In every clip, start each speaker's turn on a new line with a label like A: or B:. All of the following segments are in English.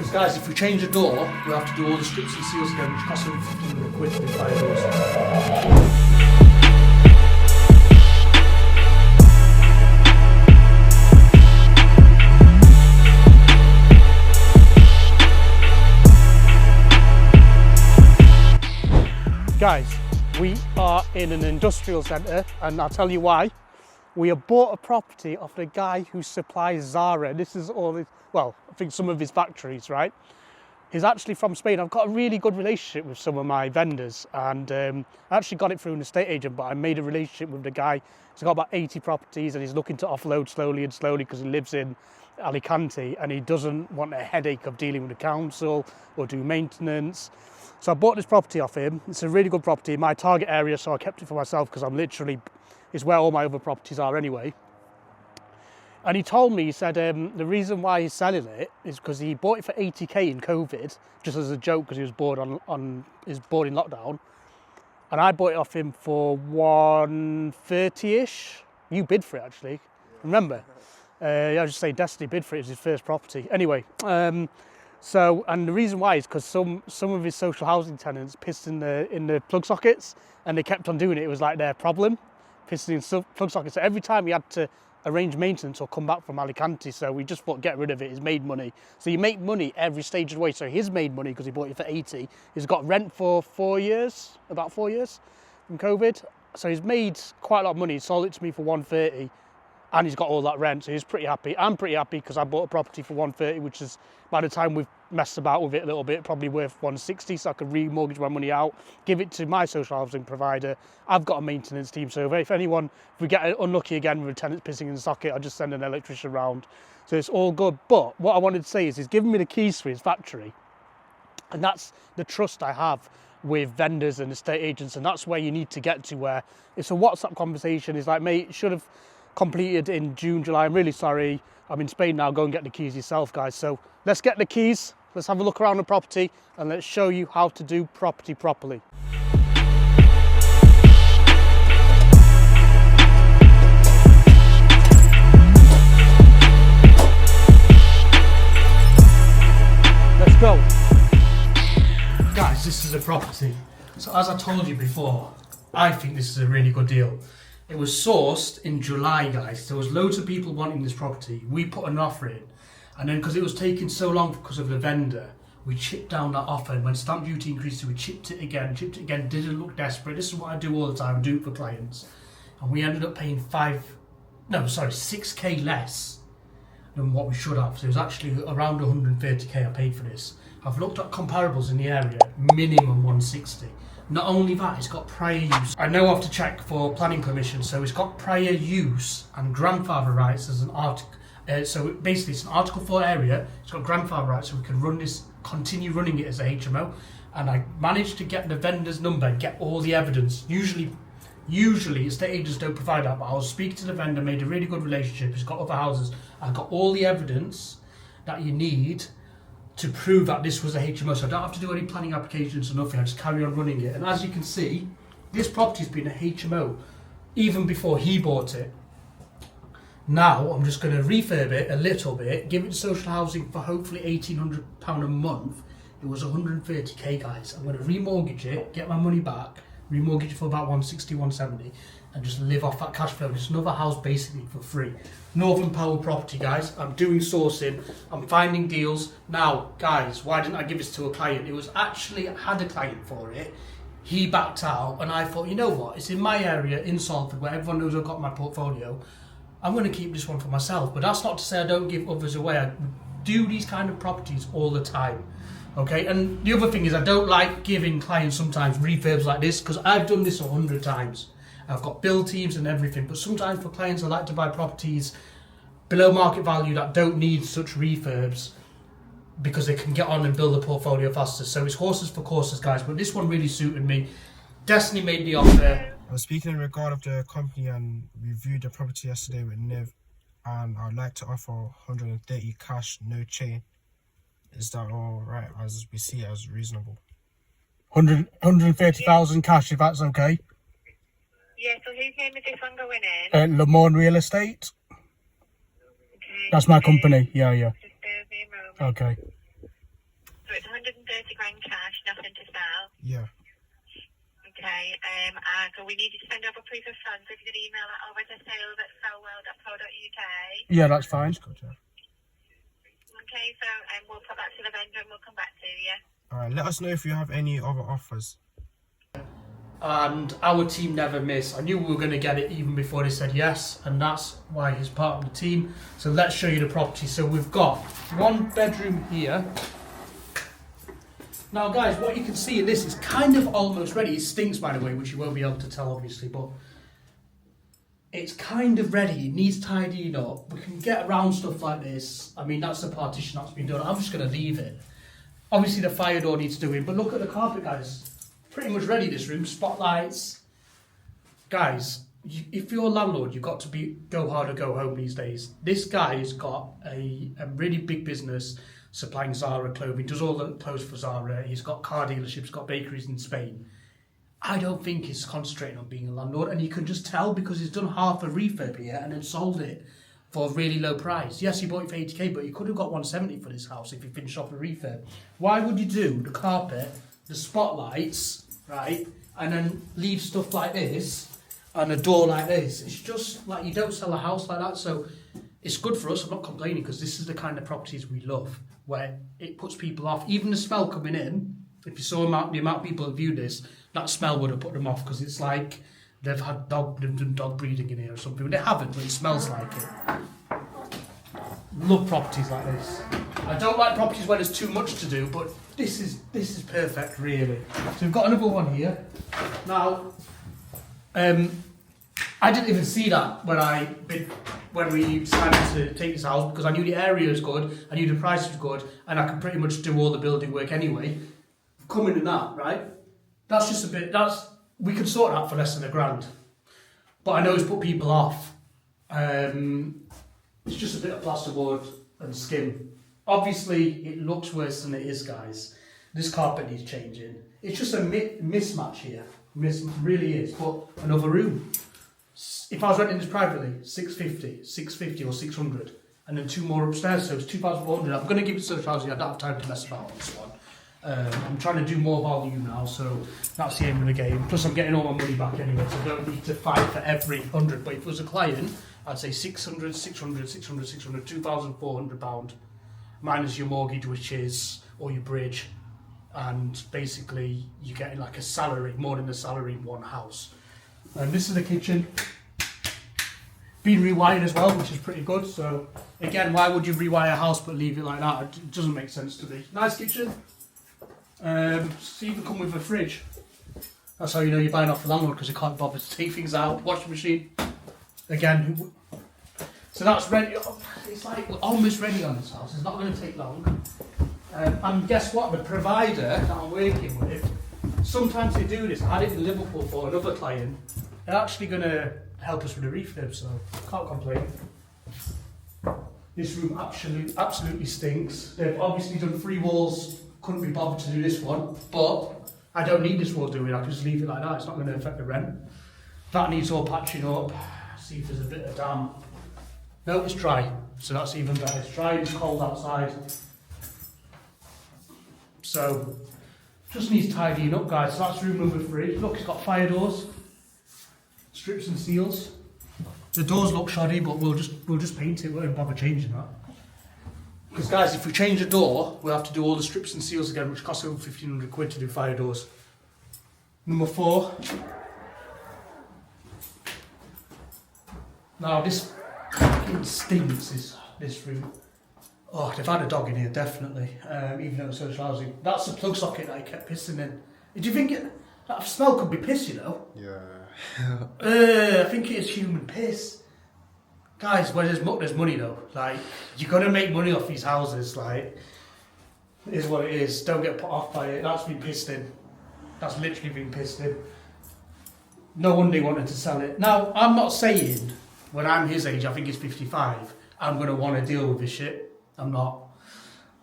A: Because guys, if we change the door, we'll have to do all the strips and seals again, which costs over 1,500 quid for the fire doors. Guys, we are in an industrial centre, and I'll tell you why. We have bought a property off the guy who supplies Zara. This is all his, well, I think some of his factories, right? He's actually from Spain. I've got a really good relationship with some of my vendors, and I actually got it through an estate agent, but I made a relationship with the guy. He's got about 80 properties, and he's looking to offload slowly and slowly because he lives in Alicante, and he doesn't want a headache of dealing with the council or do maintenance. So I bought this property off him. It's a really good property in my target area, so I kept it for myself because I'm literally, it's where all my other properties are anyway. And he told me, he said the reason why he's selling it is because he bought it for 80k in COVID, just as a joke because he was bored in lockdown. And I bought it off him for 130-ish. You bid for it actually, remember? I just say Destiny bid for it. It was his first property. Anyway, so, and the reason why is because some of his social housing tenants pissed in the plug sockets, and they kept on doing it. It was like their problem, pissing in plug sockets. So every time he had to arrange maintenance or come back from Alicante, so we just thought get rid of it. He's made money. So you make money every stage of the way. So he's made money because he bought it for 80. He's got rent for 4 years, about 4 years from COVID. So he's made quite a lot of money. He sold it to me for 130. And he's got all that rent, so he's pretty happy. I'm pretty happy because I bought a property for 130, which is, by the time we've messed about with it a little bit, probably worth 160, so I could remortgage my money out, give it to my social housing provider. I've got a maintenance team, so if we get unlucky again with a tenant pissing in the socket, I'll just send an electrician round. So it's all good. But what I wanted to say is he's given me the keys for his factory, and that's the trust I have with vendors and estate agents, and that's where you need to get to, where it's a WhatsApp conversation. It's like, mate, should have completed in June, July. I'm really sorry. I'm in Spain now. Go and get the keys yourself, guys. So let's get the keys. Let's have a look around the property and let's show you how to do property properly. Let's go. Guys, this is a property. So as I told you before, I think this is a really good deal. It was sourced in July, guys. There was loads of people wanting this property. We put an offer in, and then because it was taking so long because of the vendor, we chipped down that offer. And when stamp duty increased, we chipped it again. Didn't look desperate. This is what I do all the time. I do it for clients, and we ended up paying 6k less than what we should have. So it was actually around 130k I paid for this. I've looked at comparables in the area, minimum 160. Not only that, it's got prior use. I know I have to check for planning permission, so it's got prior use and grandfather rights as an article. So basically, it's an Article 4 area. It's got grandfather rights, so we can run this, continue running it as a HMO. And I managed to get the vendor's number and get all the evidence. Usually estate agents don't provide that, but I was speaking to the vendor, made a really good relationship. He's got other houses. I got all the evidence that you need to prove that this was a HMO, so I don't have to do any planning applications or nothing. I just carry on running it. And as you can see, this property's been a HMO even before he bought it. Now I'm just going to refurb it a little bit, give it social housing for hopefully £1,800 a month. It was 130k, guys. I'm going to remortgage it, get my money back, remortgage it for about 160, 170, and just live off that cash flow. It's another house basically for free. Northern Power property, guys. I'm doing sourcing, I'm finding deals. Now, guys, why didn't I give this to a client? It was actually, I had a client for it. He backed out, and I thought, you know what? It's in my area, in Salford, where everyone knows I've got my portfolio. I'm going to keep this one for myself. But that's not to say I don't give others away. I do these kind of properties all the time. Okay, and the other thing is I don't like giving clients sometimes refurbs like this, because I've done this 100 times. I've got build teams and everything, but sometimes for clients I like to buy properties below market value that don't need such refurbs because they can get on and build a portfolio faster. So it's horses for courses, guys, but this one really suited me. Destiny made the offer.
B: I was speaking in regard of the company and we viewed the property yesterday with Niv, and I'd like to offer 130 cash, no chain. Is that all right, as we see it as reasonable?
A: 130,000 cash, if that's okay.
C: Yeah, so whose name is this one going in?
A: Lamorne Real Estate.
C: Okay.
A: That's my company. Yeah.
C: Just bear with me a moment.
A: Okay.
C: buying cash, nothing to sell.
B: Yeah.
C: Okay, and so we need you to send over proof of funds. If you could email that over to sales@sellwell.co.uk.
A: Yeah, that's fine.
B: Good, yeah.
C: Okay, so we'll put that to the vendor and we'll come back to you.
B: Alright, let us know if you have any other offers.
A: And our team never miss. I knew we were going to get it even before they said yes, and that's why he's part of the team. So let's show you the property. So we've got 1 bedroom here. Now guys, what you can see in this is kind of almost ready. It stinks, by the way, which you won't be able to tell obviously, but it's kind of ready. It needs tidying up. We can get around stuff like this. I mean, that's the partition that's been done. I'm just going to leave it. Obviously the fire door needs doing, but look at the carpet, guys. Pretty much ready, this room. Spotlights. Guys, if you're a landlord, you've got to go hard or go home these days. This guy has got a really big business supplying Zara clothing, does all the clothes for Zara. He's got car dealerships, got bakeries in Spain. I don't think he's concentrating on being a landlord, and you can just tell because he's done half a refurb here and then sold it for a really low price. Yes, he bought it for 80k, but he could have got 170 for this house if he finished off a refurb. Why would you do the carpet, the spotlights, right, and then leave stuff like this and a door like this? It's just like you don't sell a house like that. So it's good for us. I'm not complaining because this is the kind of properties we love, where it puts people off. Even the smell coming in, if you saw the amount of people that viewed this, that smell would have put them off because it's like they've done dog breeding in here or something. They haven't, but it smells like it. Love properties like this. I don't like properties where there's too much to do, but this is perfect, really. So we've got another one here. Now, I didn't even see that when we decided to take this house because I knew the area was good, I knew the price was good, and I could pretty much do all the building work anyway. Coming in that, right? That's just a bit. We could sort that for less than £1,000, but I know it's put people off. It's just a bit of plasterboard and skim. Obviously, it looks worse than it is, guys. This carpet needs changing. It's just a mismatch here. Really is. But another room. If I was renting this privately, 650 or 600, and then 2 more upstairs, so it's 2,400. I'm going to give it to social housing. I don't have time to mess about on this one. I'm trying to do more volume now, so that's the aim of the game. Plus, I'm getting all my money back anyway, so I don't need to fight for every 100. But if it was a client, I'd say 600, 600, 600, 600, £2,400 minus your mortgage, which is, or your bridge, and basically you're getting like a salary, more than a salary in one house. And this is the kitchen. Been rewired as well, which is pretty good. So again, why would you rewire a house but leave it like that? It doesn't make sense to me. Nice kitchen. So even come with a fridge. That's how you know you're buying off the landlord, because you can't bother to take things out. Washing machine. Again. So that's ready. It's like we're almost ready on this house. It's not going to take long. And guess what? The provider that I'm working with, sometimes they do this. I did it in Liverpool for another client. They're actually going to help us with the refurb, so can't complain. This room absolutely stinks. They've obviously done 3 walls. Couldn't be bothered to do this one, but I don't need this wall doing. I can just leave it like that. It's not going to affect the rent. That needs all patching up. See if there's a bit of damp. No, it's dry, so that's even better. It's dry and it's cold outside. So, just needs tidying up, guys. So that's room number 3. Look, it's got fire doors, strips and seals. The doors look shoddy, but we'll just paint it. We won't bother changing that. Because, guys, if we change the door, we'll have to do all the strips and seals again, which costs over 1,500 quid to do fire doors. Number 4. Now, this fucking stinks, this room. Oh, they've had a dog in here, definitely, even though it's social housing. That's the plug socket that I kept pissing in. Do you think that smell could be piss, you know?
B: Yeah.
A: I think it is human piss. Guys, where there's money though. Like, you're gonna make money off these houses. Like, it is what it is. Don't get put off by it. That's been pissed in. That's literally been pissed in. No wonder he wanted to sell it. Now, I'm not saying when I'm his age, I think he's 55, I'm gonna want to deal with this shit. I'm not.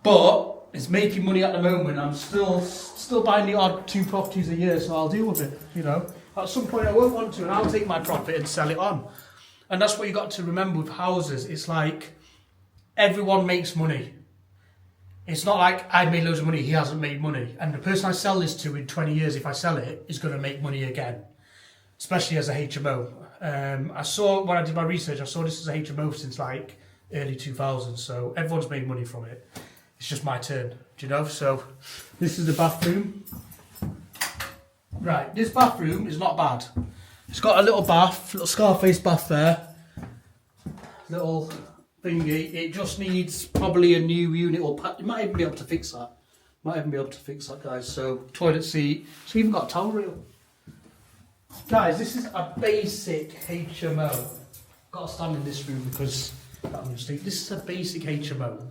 A: But it's making money at the moment. I'm still buying the odd 2 properties a year, so I'll deal with it. You know, at some point I won't want to, and I'll take my profit and sell it on. And that's what you got to remember with houses. It's like everyone makes money. It's not like I made loads of money, he hasn't made money. And the person I sell this to in 20 years, if I sell it, is going to make money again, especially as a HMO. I saw, when I did my research, I saw this as a HMO since like early 2000s, so everyone's made money from it. It's just my turn, do you know? So this is the bathroom. Right, this bathroom is not bad. It's got a little bath, little Scarface bath there. Little thingy. It just needs probably a new unit, or you might even be able to fix that. Guys. So toilet seat. It's even got a towel reel. Guys, this is a basic HMO. Got to stand in this room because this is a basic HMO.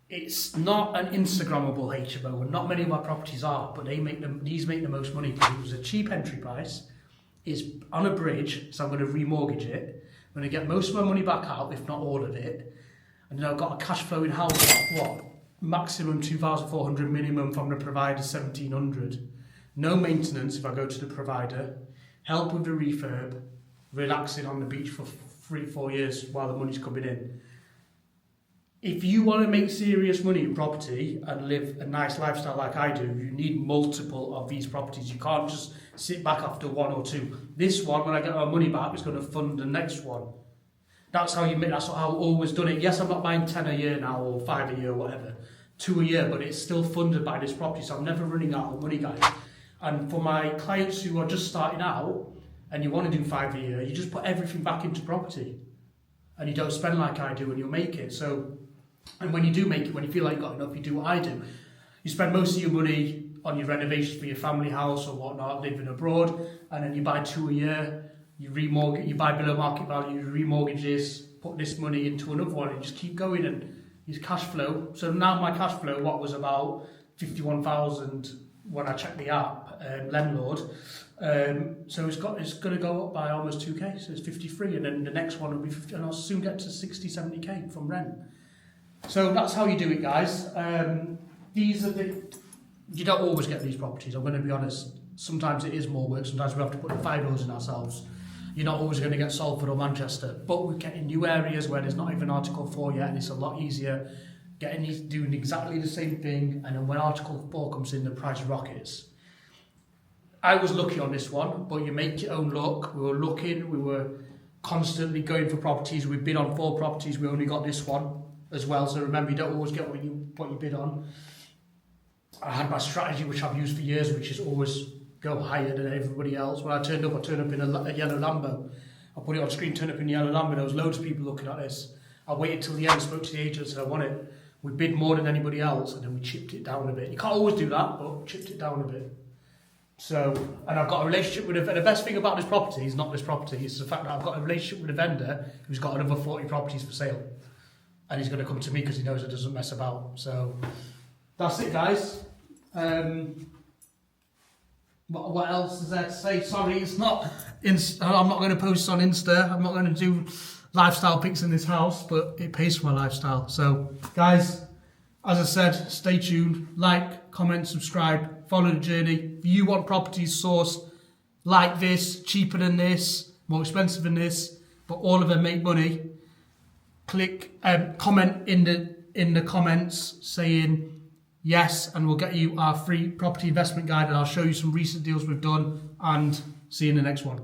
A: It's not an Instagrammable HMO, and not many of our properties are, but these make the most money because it was a cheap entry price. It's on a bridge, so I'm going to remortgage it. I'm going to get most of my money back out, if not all of it. And then I've got a cash flowing house of what? Maximum 2,400, minimum from the provider 1,700. No maintenance if I go to the provider. Help with the refurb. Relaxing on the beach for 3-4 years while the money's coming in. If you want to make serious money in property and live a nice lifestyle like I do, you need multiple of these properties. You can't just sit back after one or two. This one, when I get my money back, is going to fund the next one. That's how that's how I've always done it. Yes, I'm not buying 10 a year now, or 5 a year, or whatever, 2 a year, but it's still funded by this property, so I'm never running out of money, guys. And for my clients who are just starting out, and you want to do 5 a year, you just put everything back into property. And you don't spend like I do, and you'll make it. So, and when you do make it, when you feel like you've got enough, you do what I do. You spend most of your money on your renovations for your family house or whatnot, living abroad, and then you buy 2 a year, you remortgage, you buy below market value, you remortgage this, put this money into another one, and just keep going and use cash flow. So now my cash flow, what was about 51,000 when I checked the app, landlord. So it's going to go up by almost 2k, so it's 53, and then the next one will be 50, and I'll soon get to 60, 70k from rent. So that's how you do it, guys. These are you don't always get these properties, I'm going to be honest. Sometimes it is more work, sometimes we have to put the 5 doors in ourselves. You're not always going to get Salford or Manchester, but we're getting new areas where there's not even Article 4 yet, and it's a lot easier getting these doing exactly the same thing, and then when Article 4 comes in, the price rockets. I was lucky on this one, but you make your own luck. We were looking, we were constantly going for properties. We've bid on 4 properties, we only got this one as well, so remember, you don't always get what you bid on. I had my strategy, which I've used for years, which is always go higher than everybody else. When I turned up in a yellow Lambo. I put it on screen, turned up in a yellow Lambo, there was loads of people looking at this. I waited till the end, spoke to the agent, said I want it. We bid more than anybody else, and then we chipped it down a bit. You can't always do that, but chipped it down a bit. So, and I've got a relationship with and the best thing about this property is not this property, it's the fact that I've got a relationship with a vendor who's got another 40 properties for sale. And he's going to come to me because he knows it doesn't mess about. So, that's it, guys. What else is there to say? Sorry, it's not. I'm not going to post on Insta. I'm not going to do lifestyle pics in this house, but it pays for my lifestyle. So, guys, as I said, stay tuned. Like, comment, subscribe, follow the journey. If you want properties sourced like this, cheaper than this, more expensive than this, but all of them make money, comment in the comments saying yes, and we'll get you our free property investment guide, and I'll show you some recent deals we've done, and see you in the next one.